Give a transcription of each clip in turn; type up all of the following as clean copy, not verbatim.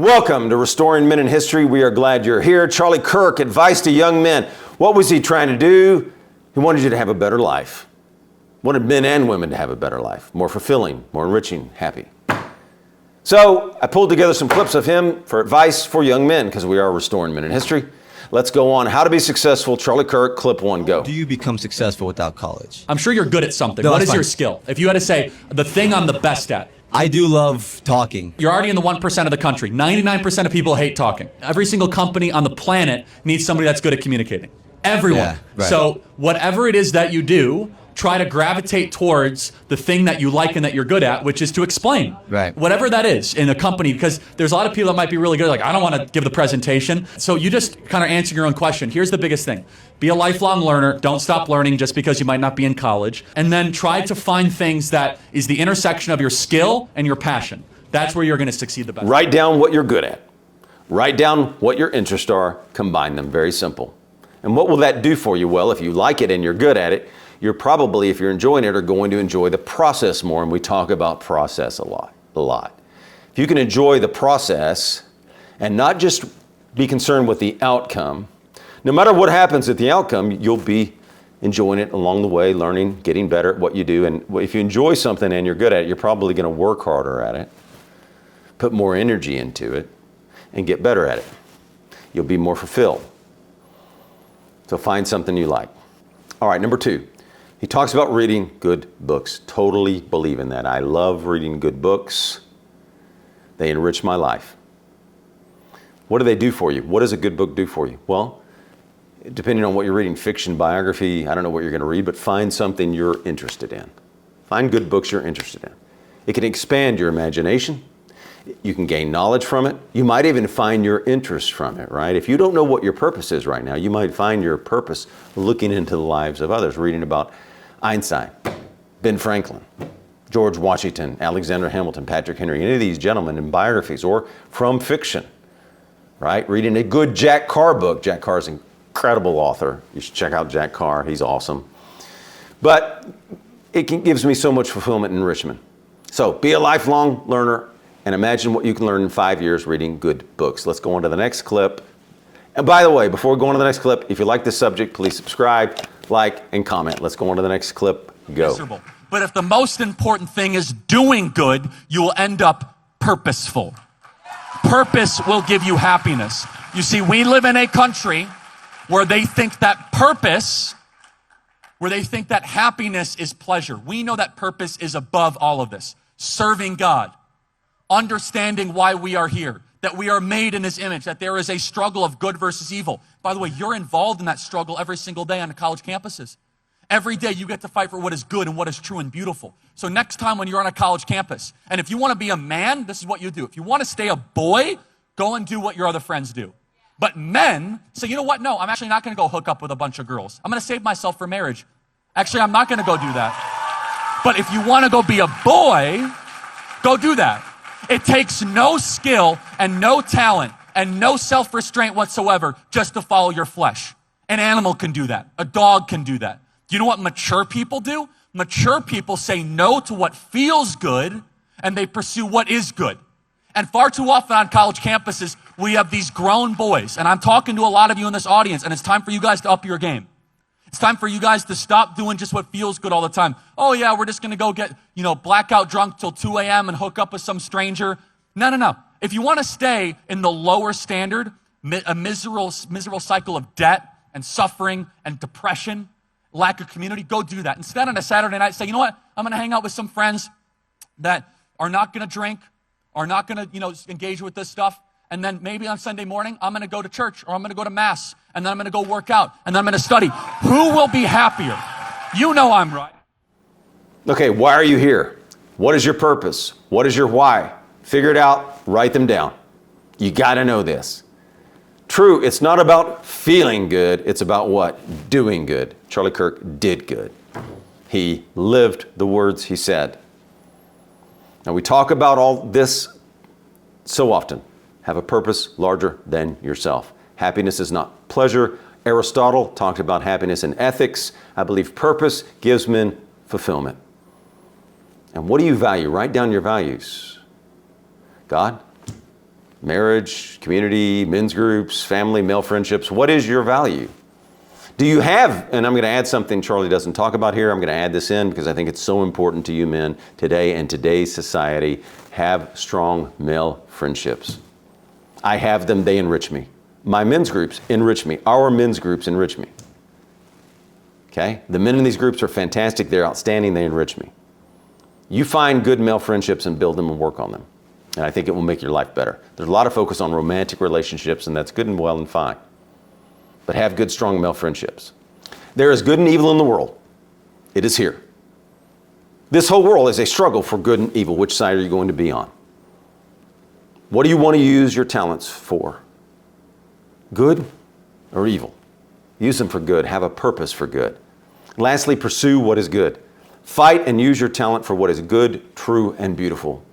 Welcome to Restoring Men in History. We are glad you're here. Charlie Kirk, advice to young men. What was he trying to do? He wanted you to have a better life. Wanted men and women to have a better life, more fulfilling, more enriching, happy. So I pulled together some clips of him for advice for young men because we are restoring men in history. Let's go on. How to be successful. Charlie Kirk, clip one, go. Do you become successful without college? I'm sure you're good at something. No, what is fine. your skill? If you had to say the thing I'm the best at. I do love talking. You're already in the 1% of the country. 99% of people hate talking. Every single company on the planet needs somebody that's good at communicating. Everyone. Yeah, right. So whatever it is that you do, try to gravitate towards the thing that you like and that you're good at, which is to explain. Right. Whatever that is in a company, because there's a lot of people that might be really good, like, I don't want to give the presentation. So you just kind of answer your own question. Here's the biggest thing. Be a lifelong learner. Don't stop learning just because you might not be in college. And then try to find things that is the intersection of your skill and your passion. That's where you're going to succeed the best. Write down what you're good at. Write down what your interests are. Combine them. Very simple. And what will that do for you? Well, if you like it and you're good at it, you're probably, if you're enjoying it, are going to enjoy the process more. And we talk about process a lot. If you can enjoy the process and not just be concerned with the outcome, no matter what happens at the outcome, you'll be enjoying it along the way, learning, getting better at what you do. And if you enjoy something and you're good at it, you're probably going to work harder at it, put more energy into it, and get better at it. You'll be more fulfilled. So find something you like. All right, number 2. He talks about reading good books. Totally believe in that. I love reading good books. They enrich my life. What do they do for you? What does a good book do for you? Well, depending on what you're reading, fiction, biography, I don't know what you're going to read, but find something you're interested in. Find good books you're interested in. It can expand your imagination. You can gain knowledge from it. You might even find your interest from it, right? If you don't know what your purpose is right now, you might find your purpose looking into the lives of others, reading about Einstein, Ben Franklin, George Washington, Alexander Hamilton, Patrick Henry, any of these gentlemen in biographies or from fiction, right? Reading a good Jack Carr book. Jack Carr is an incredible author. You should check out Jack Carr. He's awesome. But it gives me so much fulfillment and enrichment. So be a lifelong learner and imagine what you can learn in 5 years reading good books. Let's go on to the next clip. And by the way, before we go on to the next clip, if you like this subject, please subscribe, like, and comment. Let's go on to the next clip. Go. Miserable. But if the most important thing is doing good, you will end up purposeful. Purpose will give you happiness. You see, we live in a country where they think that purpose, where they think that happiness is pleasure. We know that purpose is above all of this. Serving God. Understanding why we are here, that we are made in His image, that there is a struggle of good versus evil. By the way, you're involved in that struggle every single day on the college campuses. Every day you get to fight for what is good and what is true and beautiful. So next time when you're on a college campus, and if you want to be a man, this is what you do. If you want to stay a boy, go and do what your other friends do. But men say, you know what? No, I'm actually not going to go hook up with a bunch of girls. I'm going to save myself for marriage. Actually, I'm not going to go do that. But if you want to go be a boy, go do that. It takes no skill and no talent and no self-restraint whatsoever just to follow your flesh. An animal can do that. A dog can do that. Do you know what mature people do? Mature people say no to what feels good and they pursue what is good. And far too often on college campuses, we have these grown boys. And I'm talking to a lot of you in this audience, and it's time for you guys to up your game. It's time for you guys to stop doing just what feels good all the time. Oh yeah, we're just going to go get, blackout drunk till 2 a.m. and hook up with some stranger. No. If you want to stay in the lower standard, a miserable cycle of debt and suffering and depression, lack of community, go do that. Instead, on a Saturday night, say, you know what? I'm going to hang out with some friends that are not going to drink, are not going to, engage with this stuff. And then maybe on Sunday morning, I'm going to go to church or I'm going to go to mass and then I'm going to go work out and then I'm going to study. Who will be happier? You know I'm right. Okay, why are you here? What is your purpose? What is your why? Figure it out, write them down. You got to know this. True, it's not about feeling good, it's about what? Doing good. Charlie Kirk did good. He lived the words he said. Now we talk about all this so often. Have a purpose larger than yourself. Happiness is not pleasure. Aristotle talked about happiness in ethics. I believe purpose gives men fulfillment. And what do you value? Write down your values. God, Marriage, community, men's groups, family, male friendships. What is your value? Do you have, and I'm going to add something Charlie doesn't talk about here. I'm going to add this in because I think it's so important to you men today and today's society. Have strong male friendships. I have them. They enrich me. My men's groups enrich me. Our men's groups enrich me. Okay? The men in these groups are fantastic. They're outstanding. They enrich me. You find good male friendships and build them and work on them. And I think it will make your life better. There's a lot of focus on romantic relationships, and that's good and well and fine. But have good, strong male friendships. There is good and evil in the world. It is here. This whole world is a struggle for good and evil. Which side are you going to be on? What do you want to use your talents for? Good or evil? Use them for good. Have a purpose for good. Lastly, pursue what is good. Fight and use your talent for what is good, true, and beautiful.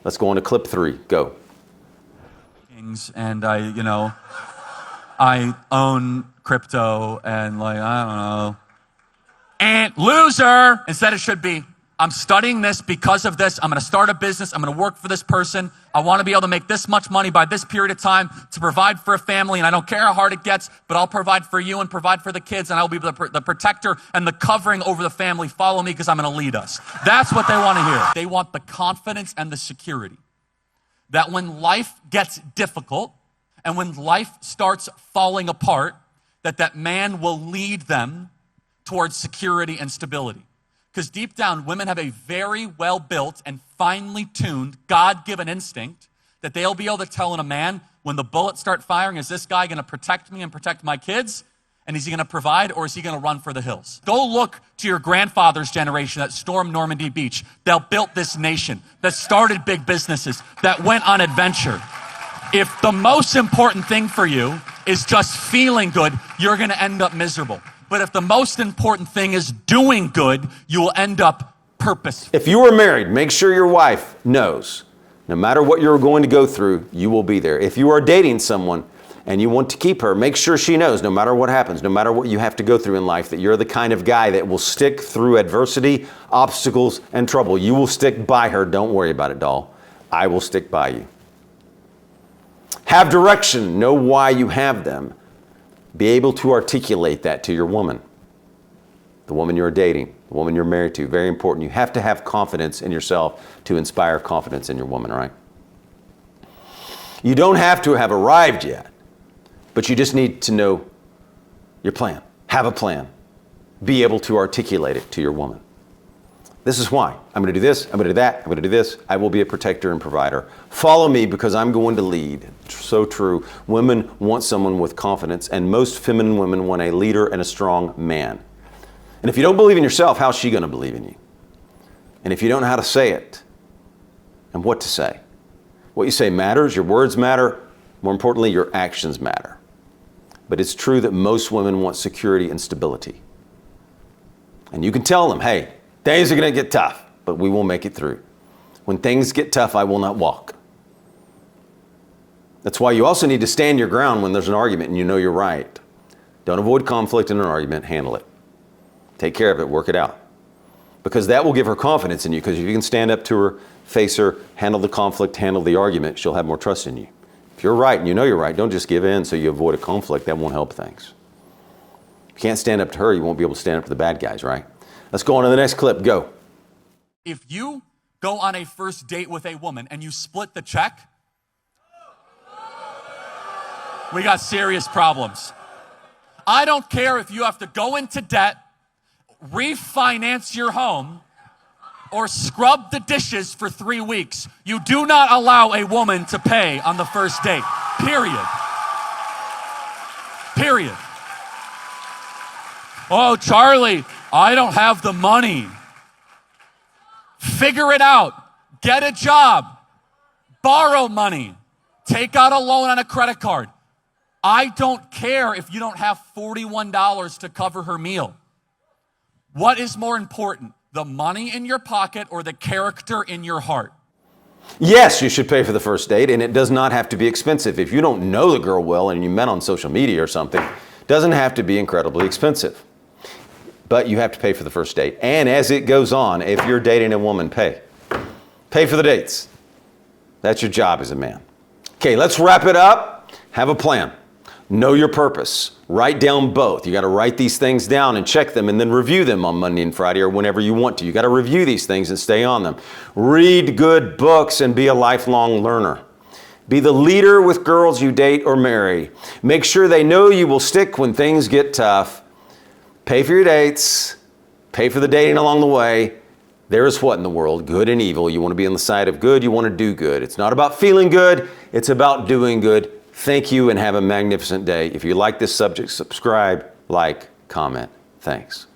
Let's go on to clip 3. Go. And I own crypto and I don't know. And loser! Instead it should be, I'm studying this because of this. I'm going to start a business. I'm going to work for this person. I want to be able to make this much money by this period of time to provide for a family. And I don't care how hard it gets, but I'll provide for you and provide for the kids. And I'll be the protector and the covering over the family. Follow me because I'm going to lead us. That's what they want to hear. They want the confidence and the security that when life gets difficult and when life starts falling apart, that man will lead them towards security and stability. Because deep down, women have a very well-built and finely tuned, God-given instinct that they'll be able to tell in a man when the bullets start firing, is this guy going to protect me and protect my kids? And is he going to provide, or is he going to run for the hills? Go look to your grandfather's generation that stormed Normandy Beach, that built this nation, that started big businesses, that went on adventure. If the most important thing for you is just feeling good, you're going to end up miserable. But if the most important thing is doing good, you will end up purposeful. If you are married, make sure your wife knows, no matter what you're going to go through, you will be there. If you are dating someone and you want to keep her, make sure she knows, no matter what happens, no matter what you have to go through in life, that you're the kind of guy that will stick through adversity, obstacles, and trouble. You will stick by her. Don't worry about it, doll. I will stick by you. Have direction. Know why you have them. Be able to articulate that to your woman, the woman you're dating, the woman you're married to. Very important. You have to have confidence in yourself to inspire confidence in your woman, right? You don't have to have arrived yet, but you just need to know your plan. Have a plan. Be able to articulate it to your woman. This is why. I'm going to do this. I'm going to do that. I'm going to do this. I will be a protector and provider. Follow me because I'm going to lead. So true. Women want someone with confidence, and most feminine women want a leader and a strong man. And if you don't believe in yourself, how's she going to believe in you? And if you don't know how to say it and what to say, what you say matters. Your words matter. More importantly, your actions matter. But it's true that most women want security and stability. And you can tell them, hey, things are going to get tough, but we will make it through. When things get tough, I will not walk. That's why you also need to stand your ground when there's an argument and you know you're right. Don't avoid conflict in an argument. Handle it. Take care of it. Work it out. Because that will give her confidence in you. Because if you can stand up to her, face her, handle the conflict, handle the argument, she'll have more trust in you. If you're right and you know you're right, don't just give in so you avoid a conflict. That won't help things. If you can't stand up to her, you won't be able to stand up to the bad guys, right? Let's go on to the next clip. Go. If you go on a first date with a woman and you split the check, we got serious problems. I don't care if you have to go into debt, refinance your home, or scrub the dishes for 3 weeks. You do not allow a woman to pay on the first date. Period. Period. Oh, Charlie, I don't have the money. Figure it out. Get a job. Borrow money. Take out a loan on a credit card. I don't care if you don't have $41 to cover her meal. What is more important, the money in your pocket or the character in your heart? Yes, you should pay for the first date, and it does not have to be expensive. If you don't know the girl well and you met on social media or something, it doesn't have to be incredibly expensive. But you have to pay for the first date. And as it goes on, if you're dating a woman, pay. Pay for the dates. That's your job as a man. Okay, let's wrap it up. Have a plan. Know your purpose. Write down both. You got to write these things down and check them and then review them on Monday and Friday or whenever you want to. You got to review these things and stay on them. Read good books and be a lifelong learner. Be the leader with girls you date or marry. Make sure they know you will stick when things get tough. Pay for your dates. Pay for the dating along the way. There is what in the world? Good and evil. You want to be on the side of good. You want to do good. It's not about feeling good. It's about doing good. Thank you and have a magnificent day. If you like this subject, subscribe, like, comment. Thanks.